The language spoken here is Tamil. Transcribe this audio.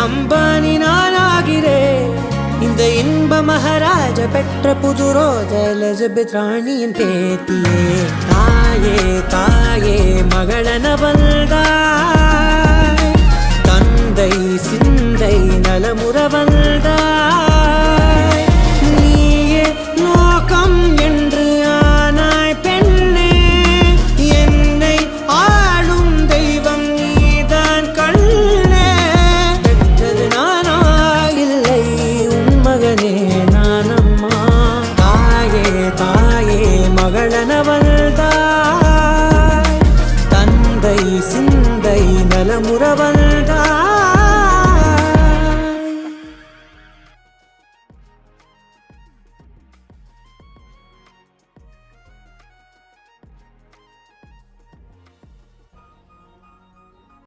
அம்பானி நானாகிறேன். இந்த இன்ப மகாராஜ பெற்ற புது ரோஜ எலிசபெத் ராணியின் பேத்தியே. தாயே தாயே மகளன வந்தாய், தந்தை சிந்தை நலமுற வந்தாய். நீயே லோகம் என்று ஆனாய் பெண்ணே, என்னை ஆளும் தெய்வம் நீதான் கண்ணே. பெற்றது நானா இல்லை உன் மகனே நானம்மா. தாயே தாயே மகளன வந்தாய், தந்தை சிந்தை நலமுற வந்தாய்.